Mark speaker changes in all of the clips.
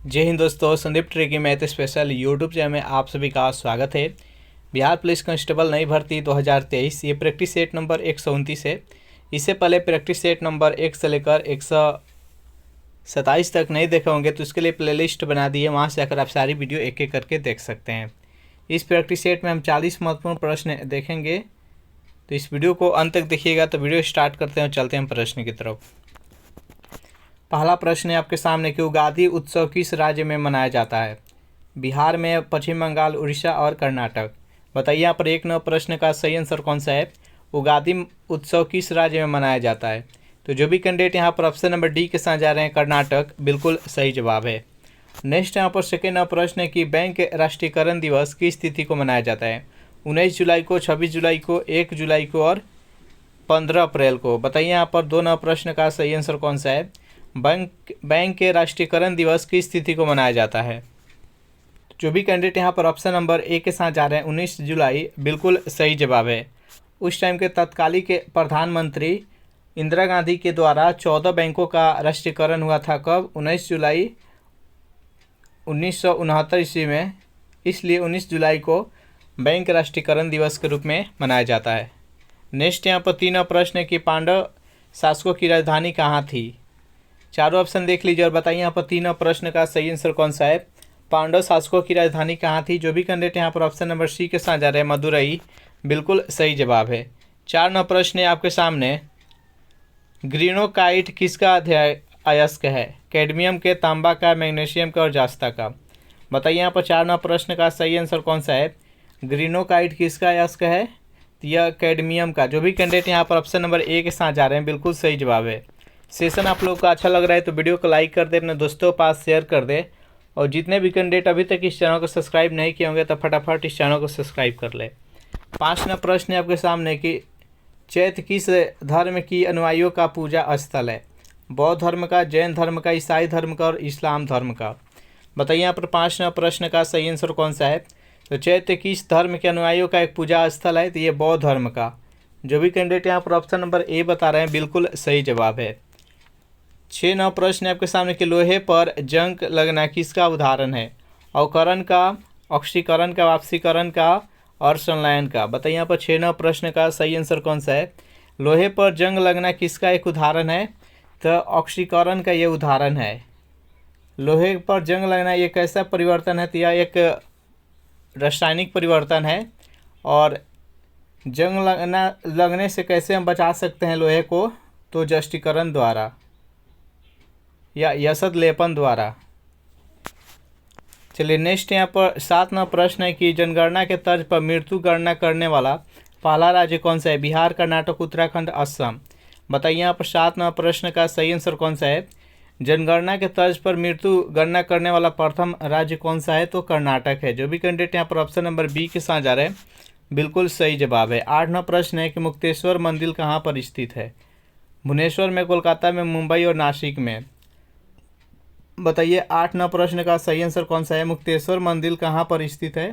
Speaker 1: जय हिंद दोस्तों, Sandeep tricky math special YouTube channel में आप सभी का स्वागत है। बिहार पुलिस कांस्टेबल नई भर्ती 2023 ये प्रैक्टिस सेट नंबर 129 है। इससे पहले प्रैक्टिस सेट नंबर 1 से लेकर 127 तक नहीं देखे होंगे तो इसके लिए प्लेलिस्ट बना दी है, वहाँ से आकर आप सारी वीडियो एक एक करके देख सकते हैं। इस प्रैक्टिस सेट में हम 40 महत्वपूर्ण प्रश्न देखेंगे, तो इस वीडियो को अंत तक देखिएगा। तो वीडियो स्टार्ट करते हैं और चलते हैं प्रश्न की तरफ। पहला प्रश्न है आपके सामने कि उगादि उत्सव किस राज्य में मनाया जाता है? बिहार में, पश्चिम बंगाल, उड़ीसा और कर्नाटक। बताइए यहाँ पर 1 नंबर प्रश्न का सही आंसर कौन सा है? उगादि उत्सव किस राज्य में मनाया जाता है? तो जो भी कैंडिडेट यहाँ पर ऑप्शन नंबर डी के साथ जा रहे हैं, कर्नाटक, बिल्कुल सही जवाब है। नेक्स्ट यहाँ पर सेकेंड नंबर प्रश्न है कि बैंक राष्ट्रीयकरण दिवस किस तिथि को मनाया जाता है? 19 जुलाई को, 26 जुलाई को, 1 जुलाई को और 15 अप्रैल को। बताइए यहाँ पर 2 नंबर प्रश्न का सही आंसर कौन सा है? बैंक के राष्ट्रीयकरण दिवस किस तिथि को मनाया जाता है? जो भी कैंडिडेट यहाँ पर ऑप्शन नंबर ए के साथ जा रहे हैं, 19 जुलाई, बिल्कुल सही जवाब है। उस टाइम के तत्कालीन के प्रधानमंत्री इंदिरा गांधी के द्वारा 14 बैंकों का राष्ट्रीयकरण हुआ था। कब? 19 जुलाई 1969 ईस्वी में। इसलिए 19 जुलाई को बैंक राष्ट्रीयकरण दिवस के रूप में मनाया जाता है। नेक्स्ट यहाँ पर 3 प्रश्न है कि पांडव शासकों की राजधानी कहाँ थी? चारों ऑप्शन देख लीजिए और बताइए यहाँ पर 3 प्रश्न का सही आंसर कौन सा है? पांडव शासकों की राजधानी कहाँ थी? जो भी कैंडिडेट यहाँ पर ऑप्शन नंबर सी के साथ जा रहे हैं, मदुरई, बिल्कुल सही जवाब है। 4 नंबर प्रश्न है आपके सामने, ग्रीनोकाइट किसका अयस्क है? कैडमियम के, तांबा का, मैग्नीशियम का और जास्ता का। बताइए यहाँ पर 4 नंबर प्रश्न का सही आंसर कौन सा है? ग्रीनोकाइट किसका अयस्क है? यह कैडमियम का। जो भी कैंडिडेट यहाँ पर ऑप्शन नंबर ए के साथ जा रहे हैं, बिल्कुल सही जवाब है। सेशन आप लोग को अच्छा लग रहा है तो वीडियो को लाइक कर दे, अपने दोस्तों के पास शेयर कर दे, और जितने भी कैंडिडेट अभी तक इस चैनल को सब्सक्राइब नहीं किए होंगे तो फटाफट इस चैनल को सब्सक्राइब कर ले। 5 नंबर प्रश्न है आपके सामने कि चैत किस धर्म की अनुयायियों का पूजा स्थल है? बौद्ध धर्म का, जैन धर्म का, ईसाई धर्म का और इस्लाम धर्म का। बताइए यहाँ पर 5 नंबर प्रश्न का सही आंसर कौन सा है? तो चैत किस धर्म के अनुयायियों का एक पूजा स्थल है? तो ये बौद्ध धर्म का। जो भी कैंडिडेट यहाँ पर ऑप्शन नंबर ए बता रहे हैं, बिल्कुल सही जवाब है। 6 नंबर प्रश्न है आपके सामने कि लोहे पर जंग लगना किसका उदाहरण है? अवकरण का, ऑक्सीकरण का, वाष्पीकरण का और संलयन का। बताइए यहाँ पर 6 नंबर प्रश्न का सही आंसर कौन सा है? लोहे पर जंग लगना किसका एक उदाहरण है? तो ऑक्सीकरण का ये उदाहरण है। लोहे पर जंग लगना ये कैसा परिवर्तन है? तो यह एक रासायनिक परिवर्तन है। और जंग लगने से कैसे हम बचा सकते हैं लोहे को? तो जस्टीकरण द्वारा या यसद लेपन द्वारा। चलिए नेक्स्ट यहाँ पर 7 नंबर प्रश्न है कि जनगणना के तर्ज पर मृत्यु गणना करने वाला पहला राज्य कौन सा है? बिहार, कर्नाटक, उत्तराखंड, असम। बताइए यहाँ पर 7 नंबर प्रश्न का सही आंसर कौन सा है? जनगणना के तर्ज पर मृत्यु गणना करने वाला प्रथम राज्य कौन सा है? तो कर्नाटक है। जो भी कैंडिडेट यहाँ पर ऑप्शन नंबर बी के साथ जा रहे हैं, बिल्कुल सही जवाब है। 8 नंबर प्रश्न है कि मुक्तेश्वर मंदिर कहाँ पर स्थित है? भुवनेश्वर में, कोलकाता में, मुंबई और नासिक में। बताइए 8 नंबर प्रश्न का सही आंसर कौन सा है? मुक्तेश्वर मंदिर कहाँ पर स्थित है?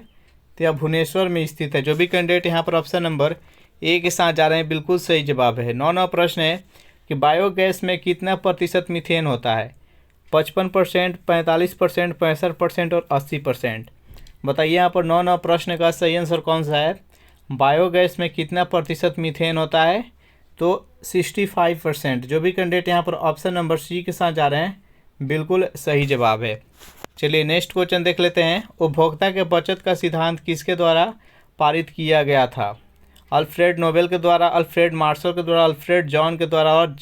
Speaker 1: तो यह भुवनेश्वर में स्थित है। जो भी कैंडिडेट यहाँ पर ऑप्शन नंबर ए के साथ जा रहे हैं, बिल्कुल सही जवाब है। 9 नंबर प्रश्न है कि बायोगैस में कितना प्रतिशत मीथेन होता है? 55%, 45%, 65% और 80%। बताइए यहाँ पर 9 नंबर प्रश्न का सही आंसर कौन सा है? बायोगैस में कितना प्रतिशत मीथेन होता है? तो 65%। जो भी कैंडिडेट यहाँ पर ऑप्शन नंबर सी के साथ जा रहे हैं, बिल्कुल सही जवाब है। चलिए नेक्स्ट क्वेश्चन देख लेते हैं। उपभोक्ता के बचत का सिद्धांत किसके द्वारा पारित किया गया था? अल्फ्रेड नोबेल के द्वारा, अल्फ्रेड मार्शल के द्वारा, अल्फ्रेड जॉन के द्वारा और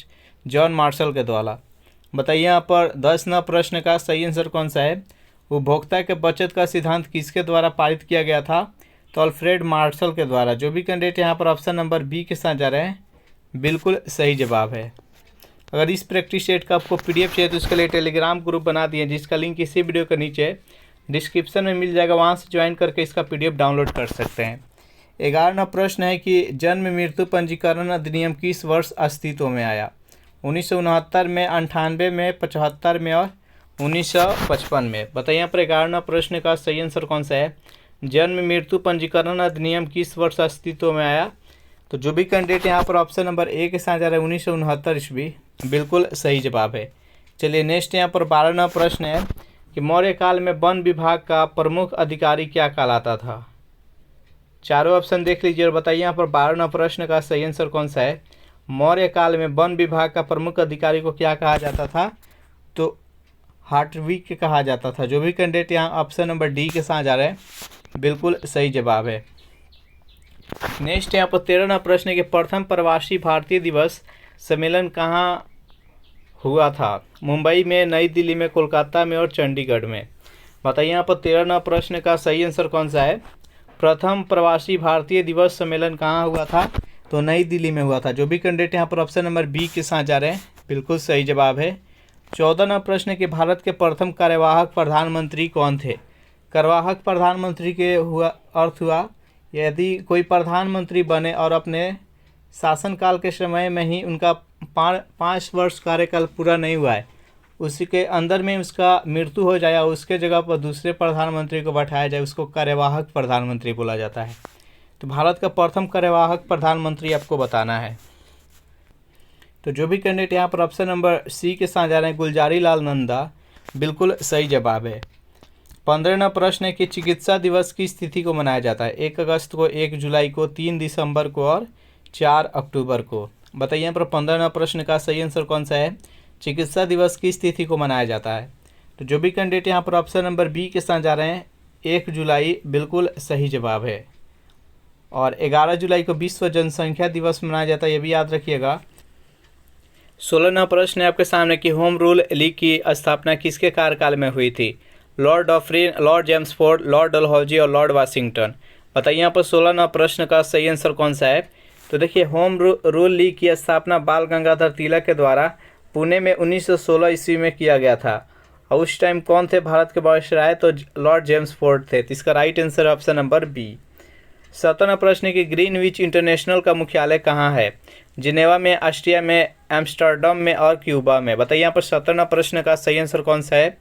Speaker 1: जॉन मार्शल के द्वारा। बताइए यहाँ पर 10 नंबर प्रश्न का सही आंसर कौन सा है? उपभोक्ता के बचत का सिद्धांत किसके द्वारा पारित किया गया था? तो अल्फ्रेड मार्शल के द्वारा। जो भी कैंडिडेट यहाँ पर ऑप्शन नंबर बी के साथ जा रहे हैं, बिल्कुल सही जवाब है। अगर इस प्रैक्टिस सेट का आपको पीडीएफ चाहिए तो इसके लिए टेलीग्राम ग्रुप बना दिए, जिसका लिंक इसी वीडियो के नीचे डिस्क्रिप्शन में मिल जाएगा, वहां से ज्वाइन करके इसका पीडीएफ डाउनलोड कर सकते हैं। 11 नंबर प्रश्न है कि जन्म मृत्यु पंजीकरण अधिनियम किस वर्ष अस्तित्व में आया? 1969 में, 98 में, 75 में और 1955 में। बताइए यहाँ पर 11 नंबर प्रश्न का सही आंसर कौन सा है? जन्म मृत्यु पंजीकरण अधिनियम किस वर्ष अस्तित्व में आया? तो जो भी कैंडिडेट यहाँ पर ऑप्शन नंबर ए के साथ जा रहा है, 1969 ईस्वी, बिल्कुल सही जवाब है। चलिए नेक्स्ट यहाँ पर 12वां प्रश्न है कि मौर्य काल में वन विभाग का प्रमुख अधिकारी क्या कहलाता था। चारों ऑप्शन देख लीजिए और बताइए यहाँ पर 12वां प्रश्न का सही आंसर कौन सा है। मौर्य काल में वन विभाग का प्रमुख अधिकारी को क्या कहा जाता था, तो हार्टविक कहा जाता था। जो भी कैंडिडेट यहाँ ऑप्शन नंबर डी के साथ जा रहे हैं बिल्कुल सही जवाब है। नेक्स्ट यहाँ पर 13वां प्रश्न है कि प्रथम प्रवासी भारतीय दिवस सम्मेलन कहाँ हुआ था। मुंबई में, नई दिल्ली में, कोलकाता में और चंडीगढ़ में। बताइए यहाँ पर 13वां प्रश्न का सही आंसर कौन सा है। प्रथम प्रवासी भारतीय दिवस सम्मेलन कहाँ हुआ था, तो नई दिल्ली में हुआ था। जो भी कैंडिडेट यहाँ पर ऑप्शन नंबर बी के साथ जा रहे हैं बिल्कुल सही जवाब है। 14वां प्रश्न के भारत के प्रथम कार्यवाहक प्रधानमंत्री कौन थे। कार्यवाहक प्रधानमंत्री के अर्थ हुआ यदि कोई प्रधानमंत्री बने और अपने शासनकाल के समय में ही उनका 5 वर्ष कार्यकाल पूरा नहीं हुआ है, उसी के अंदर में उसका मृत्यु हो जाए और उसके जगह पर दूसरे प्रधानमंत्री को बैठाया जाए, उसको कार्यवाहक प्रधानमंत्री बोला जाता है। तो भारत का प्रथम कार्यवाहक प्रधानमंत्री आपको बताना है। तो जो भी कैंडिडेट यहाँ पर ऑप्शन नंबर सी के साथ जा रहे हैं गुलजारी लाल नंदा, बिल्कुल सही जवाब है। 15वां प्रश्न है कि चिकित्सा दिवस किस तिथि को मनाया जाता है। 1 अगस्त को, 1 जुलाई को, 3 दिसंबर को और 4 अक्टूबर को। बताइए यहाँ पर 15वां प्रश्न का सही आंसर कौन सा है। चिकित्सा दिवस किस तिथि को मनाया जाता है। तो जो भी कैंडिडेट यहाँ पर ऑप्शन नंबर बी के साथ जा रहे हैं 1 जुलाई, बिल्कुल सही जवाब है। और 11 जुलाई को विश्व जनसंख्या दिवस मनाया जाता है, ये भी याद रखिएगा। 16वां प्रश्न है आपके सामने कि होम रूल लीग की स्थापना किसके कार्यकाल में हुई थी। Lord Dufferin, Lord Chelmsford, Lord Dalhousie और लॉर्ड वाशिंगटन। बताइए यहाँ पर 16वां प्रश्न का सही आंसर कौन सा है। तो देखिए होम रूल लीग की स्थापना बाल गंगाधर तिलक के द्वारा पुणे में 1916 ईस्वी में किया गया था। और उस टाइम कौन थे भारत के वायसराय, तो लॉर्ड जेम्सफोर्ड थे। तो इसका राइट आंसर है ऑप्शन नंबर बी। 17वां प्रश्न है कि ग्रीनविच इंटरनेशनल का मुख्यालय कहाँ है। जिनेवा में, ऑस्ट्रिया में, एम्स्टर्डम में और क्यूबा में। बताइए यहाँ पर 17वां प्रश्न का सही आंसर कौन सा है।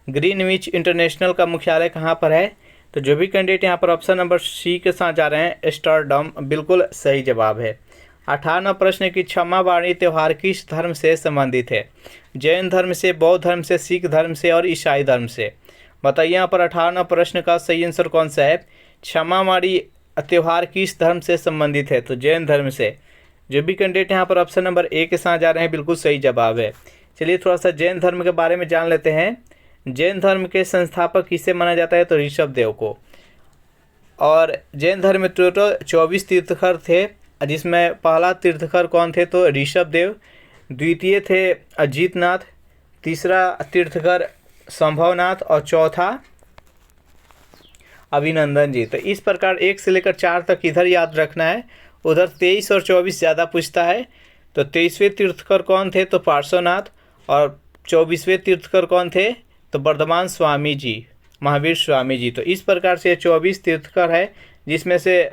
Speaker 1: ग्रीनविच इंटरनेशनल का मुख्यालय कहाँ पर है। तो जो भी कैंडिडेट यहाँ पर ऑप्शन नंबर सी के साथ जा रहे हैं एम्स्टर्डम, बिल्कुल सही जवाब है। 18वां प्रश्न है कि क्षमा वाणी त्यौहार किस धर्म से संबंधित है। जैन धर्म से, बौद्ध धर्म से, सिख धर्म से और ईसाई धर्म से। बताइए यहाँ पर 18वां प्रश्न का सही आंसर कौन सा है। क्षमा वाणी त्यौहार किस धर्म से संबंधित है, तो जैन धर्म से। जो भी कैंडिडेट यहाँ पर ऑप्शन नंबर ए के साथ जा रहे हैं बिल्कुल सही जवाब है। चलिए थोड़ा सा जैन धर्म के बारे में जान लेते हैं। जैन धर्म के संस्थापक किसे माना जाता है, तो ऋषभ देव को। और जैन धर्म में टोटल 24 तीर्थंकर थे, जिसमें पहला तीर्थंकर कौन थे, तो ऋषभ देव। द्वितीय थे अजीतनाथ, तीसरा तीर्थंकर संभवनाथ और चौथा अभिनंदन जी। तो इस प्रकार 1 से लेकर 4 तक इधर याद रखना है, उधर 23 और 24 ज़्यादा पूछता है। तो 23वें तीर्थंकर कौन थे, तो पार्श्वनाथ। और 24वें तीर्थंकर कौन थे, तो वर्धमान स्वामी जी, महावीर स्वामी जी। तो इस प्रकार से 24 तीर्थंकर है, जिसमें से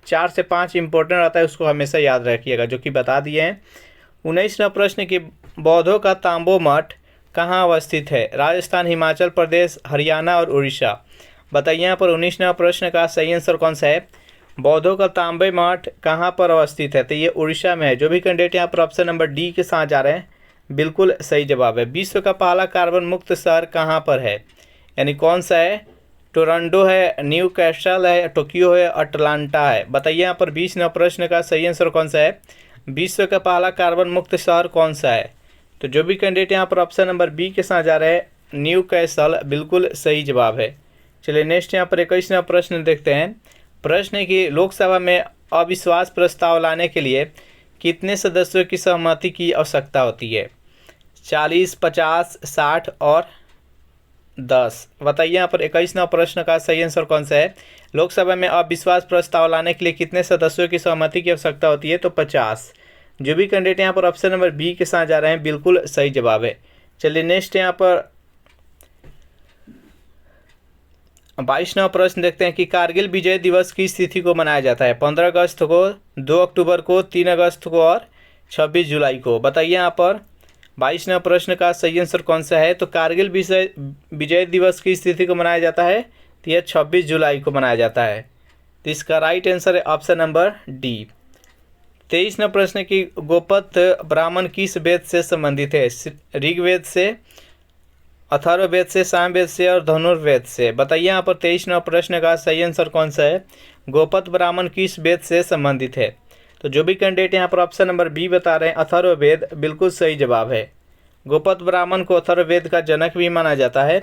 Speaker 1: 4 से 5 इंपॉर्टेंट आता है, उसको हमेशा याद रखिएगा, जो कि बता दिए हैं। 19वां प्रश्न कि बौद्धों का तांबो मठ कहाँ अवस्थित है। राजस्थान, हिमाचल प्रदेश, हरियाणा और उड़ीसा। बताइए यहाँ पर 19वां प्रश्न का सही आंसर कौन सा है। बौद्धों का तांबे मठ कहाँ पर अवस्थित है, तो ये उड़ीसा में है। जो भी कैंडिडेट यहाँ पर ऑप्शन नंबर डी के साथ जा रहे हैं बिल्कुल सही जवाब है। विश्व का पहला कार्बन मुक्त शहर कहाँ पर है, यानी कौन सा है। टोरंटो है, न्यू कैसल है, टोक्यो है, अटलांटा है। बताइए यहाँ पर 20वां प्रश्न का सही आंसर कौन सा है। विश्व का पहला कार्बन मुक्त शहर कौन सा है। तो जो भी कैंडिडेट यहाँ पर ऑप्शन नंबर बी के साथ जा रहे हैं न्यू कैसल, बिल्कुल सही जवाब है। चलिए नेक्स्ट यहाँ पर 21वां प्रश्न देखते हैं। प्रश्न है कि लोकसभा में अविश्वास प्रस्ताव लाने के लिए कितने सदस्यों की सहमति की आवश्यकता होती है। 40, 50, 60 और 10। बताइए यहाँ पर 21वां प्रश्न का सही आंसर कौन सा है। लोकसभा में अविश्वास प्रस्ताव लाने के लिए कितने सदस्यों की सहमति की आवश्यकता होती है, तो 50। जो भी कैंडिडेट यहाँ पर ऑप्शन नंबर बी के साथ जा रहे हैं बिल्कुल सही जवाब है। चलिए नेक्स्ट यहाँ पर 22वां प्रश्न देखते हैं कि कारगिल विजय दिवस किस तिथि को मनाया जाता है। 15 अगस्त को, 2 अक्टूबर को, 3 अगस्त को और 26 जुलाई को। बताइए यहाँ पर 22वां प्रश्न का सही आंसर कौन सा है। तो कारगिल विजय दिवस किस तिथि को मनाया जाता है, तो यह 26 जुलाई को मनाया जाता है। तो इसका राइट आंसर है ऑप्शन नंबर डी। 23वां प्रश्न की गोपथ ब्राह्मण किस वेद से संबंधित है। ऋग्वेद से, अथर्ववेद से, सामवेद से और धनुर्वेद से। बताइए यहाँ पर 23 नंबर प्रश्न का सही आंसर कौन सा है? गोपद ब्राह्मण किस वेद से संबंधित है? तो जो भी कैंडिडेट यहाँ पर ऑप्शन नंबर बी बता रहे हैं अथर्ववेद, बिल्कुल सही जवाब है। गोपद ब्राह्मण को अथर्ववेद का जनक भी माना जाता है।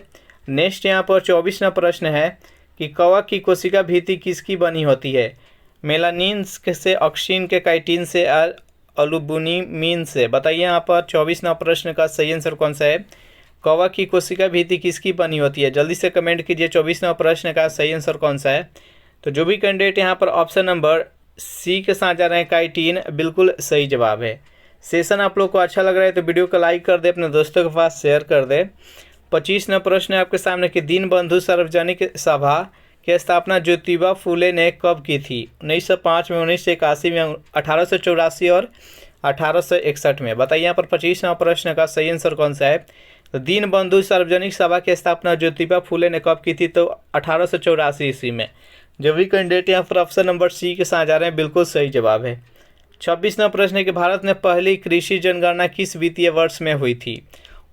Speaker 1: नेक्स्ट यहाँ पर 24 नंबर प्रश्न है कि कवक की कोशिका भित्ति किसकी बनी होती है? मेलानिन से, ऑक्सीन के, काइटिन से, अल्बुमिन से। बताइए यहाँ पर 24 नंबर प्रश्न का सही आंसर कौन सा है? कवक की कोशिका भित्ति किसकी बनी होती है? जल्दी से कमेंट कीजिए 24 नंबर प्रश्न का सही आंसर कौन सा है। तो जो भी कैंडिडेट यहाँ पर ऑप्शन नंबर सी के साथ जा रहे हैं काइटिन, बिल्कुल सही जवाब है। सेशन आप लोग को अच्छा लग रहा है तो वीडियो को लाइक कर दे, अपने दोस्तों के पास शेयर कर दे। 25 नंबर प्रश्न है आपके सामने कि दीनबंधु सार्वजनिक सभा की स्थापना ज्योतिबा फूले ने कब की थी? 1905 में, 1981 में, 1884 और 1861 में। बताइए यहाँ पर 25 नंबर प्रश्न का सही आंसर कौन सा है? तो दीनबंधु सार्वजनिक सभा की स्थापना ज्योतिबा फूले ने कब की थी? तो 1884 ईस्वी में। जो भी कैंडिडेट यहाँ पर ऑप्शन नंबर सी के साथ जा रहे हैं, बिल्कुल सही जवाब है। 26 नंबर प्रश्न है कि भारत में पहली कृषि जनगणना किस वित्तीय वर्ष में हुई थी?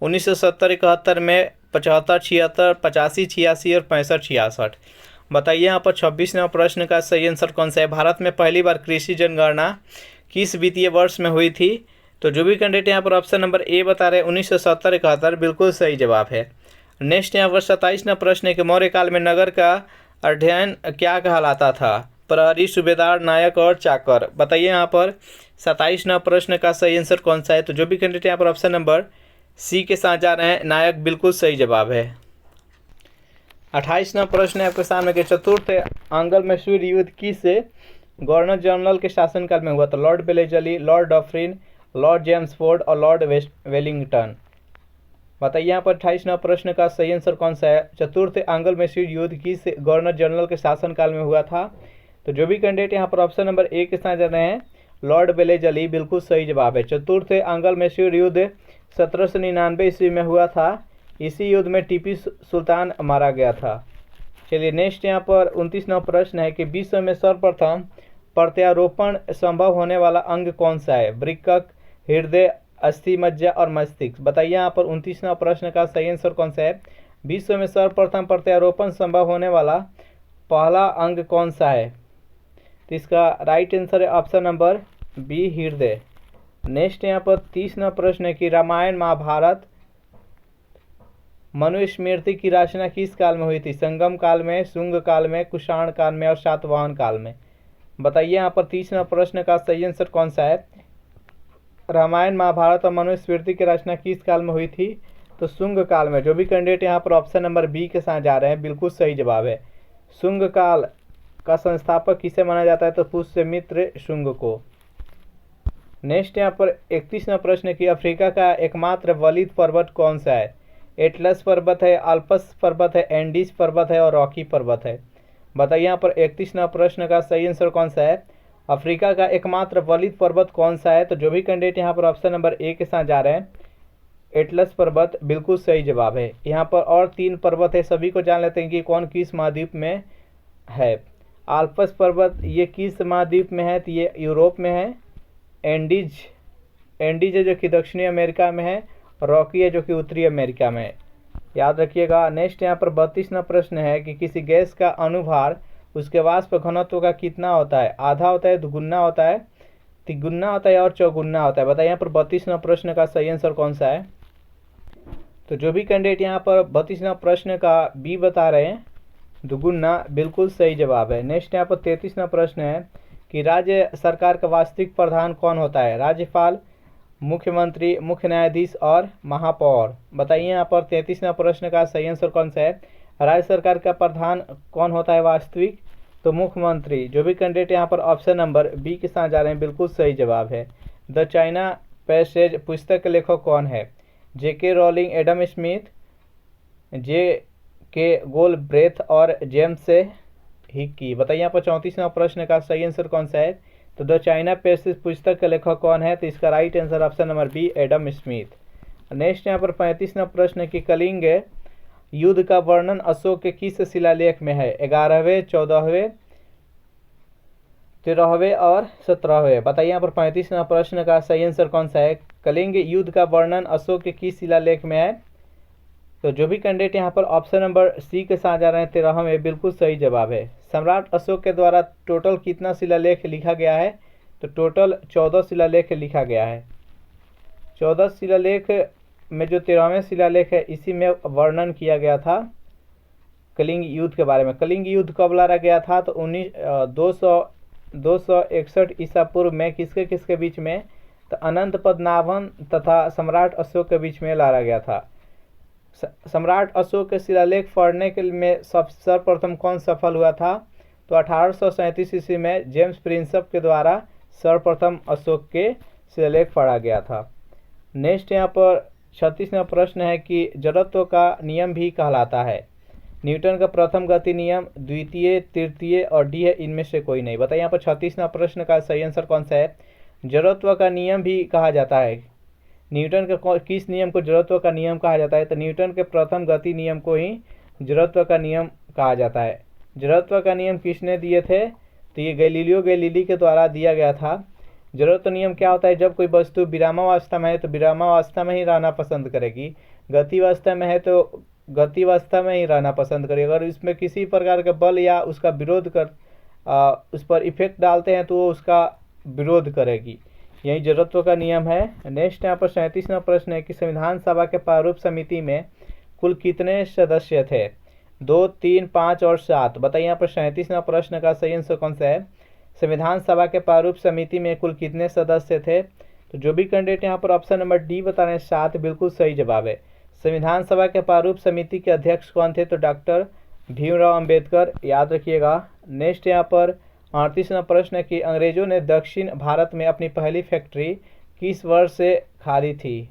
Speaker 1: 1970, 71 में, 75, 76, 85, 86 और 65, 66। बताइए यहाँ पर 26 नंबर प्रश्न का सही आंसर कौन सा है? भारत में पहली बार कृषि जनगणना किस वित्तीय वर्ष में हुई थी? तो जो भी कैंडिडेट यहाँ पर ऑप्शन नंबर ए बता रहे हैं 1970, 71, बिल्कुल सही जवाब है। नेक्स्ट यहाँ पर 27 नंबर प्रश्न है कि मौर्य काल में नगर का अध्ययन क्या कहलाता था? प्रहरी, सूबेदार, नायक और चाकर। बताइए यहाँ पर 27 नंबर प्रश्न का सही आंसर कौन सा है? तो जो भी कैंडिडेट यहाँ पर ऑप्शन नंबर सी के साथ जा रहे हैं नायक, बिल्कुल सही जवाब है। 28 नंबर प्रश्न है आपके सामने कि चतुर्थ एंग्लो मैसूर युद्ध किस गवर्नर जनरल के शासनकाल में हुआ था? Lord Wellesley, Lord Dufferin, Lord Jamesford और लॉर्ड वेलिंगटन। बताइए यहाँ पर 28 नंबर प्रश्न का सही आंसर कौन सा है? चतुर्थ एंग्लो मैसूर युद्ध किस गवर्नर जनरल के शासनकाल में हुआ था? तो जो भी कैंडिडेट यहाँ पर ऑप्शन नंबर ए के साथ जा रहे हैं लॉर्ड वेलेस्ली, बिल्कुल सही जवाब है। चतुर्थ एंग्लो मैसूर युद्ध 1799 ईस्वी में हुआ था। इसी युद्ध में टीपू सुल्तान मारा गया था। चलिए नेक्स्ट यहाँ पर 29 नंबर प्रश्न है कि विश्व में सर्वप्रथम प्रत्यारोपण संभव होने वाला अंग कौन सा है? वृक्क, हृदय, अस्थि मज्जा और मस्तिष्क। बताइए यहाँ पर 29 नंबर प्रश्न का सही आंसर कौन सा है? विश्व में सर्वप्रथम प्रत्यारोपण संभव होने वाला पहला अंग कौन सा है? तो इसका राइट आंसर है ऑप्शन नंबर बी, हृदय। नेक्स्ट यहाँ पर 30 नंबर प्रश्न है कि रामायण, महाभारत, मनुस्मृति की रचना किस काल में हुई थी? संगम काल में, शुंग काल में, कुषाण काल में और सातवाहन काल में। बताइए यहाँ पर 30 नंबर प्रश्न का सही आंसर कौन सा है? रामायण, महाभारत और मनुस्मृति की रचना किस काल में हुई थी? तो शुंग काल में। जो भी कैंडिडेट यहाँ पर ऑप्शन नंबर बी के साथ जा रहे हैं, बिल्कुल सही जवाब है। शुंग काल का संस्थापक किसे माना जाता है? तो पुष्यमित्र शुंग को। नेक्स्ट यहाँ पर 31 नंबर प्रश्न की अफ्रीका का एकमात्र वलित पर्वत कौन सा है? एटलस पर्वत है, आल्प्स पर्वत है, एंडीज पर्वत है और रॉकी पर्वत है। बताइए यहाँ पर 31 नंबर प्रश्न का सही आंसर कौन सा है? अफ्रीका का एकमात्र वलित पर्वत कौन सा है? तो जो भी कैंडिडेट यहाँ पर ऑप्शन नंबर ए के साथ जा रहे हैं एटलस पर्वत, बिल्कुल सही जवाब है। यहाँ पर और 3 पर्वत है, सभी को जान लेते हैं कि कौन किस महाद्वीप में है। आल्प्स पर्वत ये किस महाद्वीप में है? तो ये यूरोप में है। एंडीज है जो कि दक्षिणी अमेरिका में है। रॉकी है जो कि उत्तरी अमेरिका में है, याद रखिएगा। नेक्स्ट यहाँ पर 32 नंबर प्रश्न है कि किसी गैस का अनुभार उसके वाष्प घनत्व का कितना होता है? आधा होता है, दुगुना होता है, तिगुना होता है और चौगुना होता है। बताइए यहाँ पर 32 नंबर प्रश्न का सही आंसर कौन सा है? तो जो भी कैंडिडेट यहाँ पर 32 नंबर प्रश्न का बी बता रहे हैं दुगुना, बिल्कुल सही जवाब है। नेक्स्ट यहाँ पर 33 नंबर प्रश्न है कि राज्य सरकार का वास्तविक प्रधान कौन होता है? राज्यपाल, मुख्यमंत्री, मुख्य न्यायाधीश और महापौर। बताइए यहाँ पर 33 नंबर प्रश्न का सही आंसर कौन सा है? राज्य सरकार का प्रधान कौन होता है वास्तविक? तो मुख्यमंत्री। जो भी कैंडिडेट यहाँ पर ऑप्शन नंबर बी के साथ जा रहे हैं, बिल्कुल सही जवाब है। द चाइना पैसेज पुस्तक के लेखक कौन है? जेके रॉलिंग, एडम स्मिथ, जे के गोलब्रेथ और जेम्स हिक्की। बताइए यहाँ पर 34 नंबर प्रश्न का सही आंसर कौन सा है? तो द चाइना पैसेज पुस्तक के लेखक कौन है? तो इसका right answer option number B, Adam Smith. Next यहाँ पर 35 नंबर प्रश्न की कलिंग युद्ध का वर्णन अशोक के किस शिलालेख में है? 11वें, 14वें, 13वें और 17वें। बताइए यहाँ पर 35 नंबर प्रश्न का सही आंसर कौन सा है? कलिंग युद्ध का वर्णन अशोक के किस शिलालेख में है? तो जो भी कैंडिडेट यहाँ पर ऑप्शन नंबर सी के साथ जा रहे हैं 13 में, बिल्कुल सही जवाब है। सम्राट अशोक के द्वारा टोटल कितना शिलालेख लिखा गया है? तो टोटल 14 शिलालेख लिखा गया है। 14 शिलालेख में जो 13वें शिलालेख है, इसी में वर्णन किया गया था कलिंग युद्ध के बारे में। कलिंग युद्ध कब लड़ा गया था? तो 261 ईसा पूर्व में किसके किसके बीच में? तो अनंत पद्मनाभन तथा सम्राट अशोक के बीच में लड़ा गया था। सम्राट अशोक के शिलालेख पढ़ने के में सर्वप्रथम कौन सफल हुआ था? तो 1837 ईस्वी में जेम्स प्रिंसप के द्वारा सर्वप्रथम अशोक के शिलालेख पढ़ा गया था। नेक्स्ट यहाँ पर 36वां प्रश्न है कि जड़त्व का नियम भी कहलाता है। न्यूटन का प्रथम गति नियम, द्वितीय, तृतीय और डी है, इनमें से कोई नहीं। बताइए यहाँ पर 36वां प्रश्न का सही आंसर कौन सा है? जड़त्व का नियम भी कहा जाता है। न्यूटन के किस नियम को जड़त्व का नियम कहा जाता है? तो न्यूटन के प्रथम गति नियम को ही जड़त्व का नियम कहा जाता है। जड़त्व का नियम किसने दिए थे? तो ये गैलीलियो गैलीली के द्वारा दिया गया था। जड़त्व नियम क्या होता है? जब कोई वस्तु विरामावस्था में है तो विरामावस्था में ही रहना पसंद करेगी, गतिवस्था में है तो गतिवस्था में ही रहना पसंद करेगी। अगर इसमें किसी प्रकार का बल या उसका विरोध उस पर इफेक्ट डालते हैं तो वो उसका विरोध करेगी। यही जड़त्व का नियम है। नेक्स्ट यहाँ पर 37वां प्रश्न है कि संविधान सभा के प्रारूप समिति में कुल कितने सदस्य थे? 2, 3, 5 और 7। बताइए यहाँ पर 37वां प्रश्न का सही आंसर कौन सा है? संविधान सभा के प्रारूप समिति में कुल कितने सदस्य थे? तो जो भी कैंडिडेट यहाँ पर ऑप्शन नंबर डी बता रहे हैं 7, बिल्कुल सही जवाब है। संविधान सभा के प्रारूप समिति के अध्यक्ष कौन थे? तो डॉक्टर भीमराव अंबेडकर, याद रखिएगा। नेक्स्ट यहाँ पर 38वां प्रश्न है कि अंग्रेजों ने दक्षिण भारत में अपनी पहली फैक्ट्री किस वर्ष से खाली थी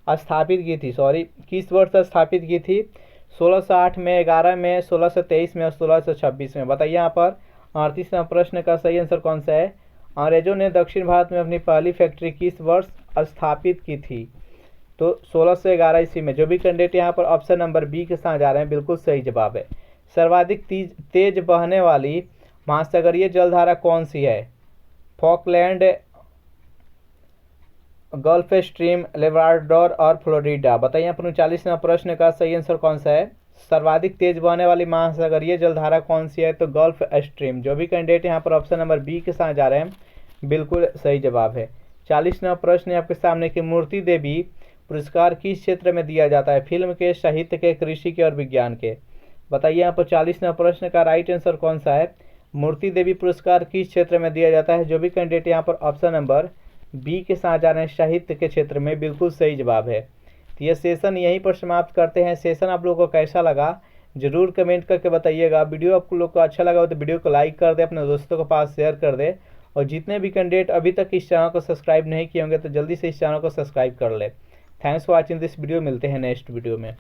Speaker 1: स्थापित की थी? किस वर्ष स्थापित की थी? 1608 में, 11 में, 1623 में और 1626 में। बताइए यहाँ पर 38वां प्रश्न का सही आंसर कौन सा है? अंग्रेजों ने दक्षिण भारत में अपनी पहली फैक्ट्री किस वर्ष स्थापित की थी? तो 1611 ईस्वी में। जो भी कैंडिडेट यहाँ पर ऑप्शन नंबर बी के साथ जा रहे हैं, बिल्कुल सही जवाब है। सर्वाधिक तेज बहने वाली महासागरीय जलधारा कौन सी है? फॉकलैंड, गल्फ स्ट्रीम, लेब्राडोर और फ्लोरिडा। बताइए यहाँ पर 39वां प्रश्न का सही आंसर कौन सा है? सर्वाधिक तेज बहने वाली महासागरीय जलधारा कौन सी है? तो गल्फ स्ट्रीम। जो भी कैंडिडेट यहाँ पर ऑप्शन नंबर बी के साथ जा रहे हैं, बिल्कुल सही जवाब है। 40वां प्रश्न है आपके सामने कि मूर्ति देवी पुरस्कार किस क्षेत्र में दिया जाता है? फिल्म के, साहित्य के, कृषि के और विज्ञान के। बताइए यहाँ पर 40वां प्रश्न का राइट आंसर कौन सा है? मूर्ति देवी पुरस्कार किस क्षेत्र में दिया जाता है? जो भी कैंडिडेट यहाँ पर ऑप्शन नंबर बी के साथ जा रहे हैं, साहित्य के क्षेत्र में, बिल्कुल सही जवाब है। तो यह सेशन यहीं पर समाप्त करते हैं। सेशन आप लोगों को कैसा लगा जरूर कमेंट करके बताइएगा। वीडियो आप लोग को अच्छा लगा हो तो वीडियो को लाइक कर दे, अपने दोस्तों के पास शेयर कर दे, और जितने भी कैंडिडेट अभी तक इस चैनल को सब्सक्राइब नहीं किए होंगे तो जल्दी से इस चैनल को सब्सक्राइब कर ले। Thanks for watching this video. मिलते हैं नेक्स्ट वीडियो में।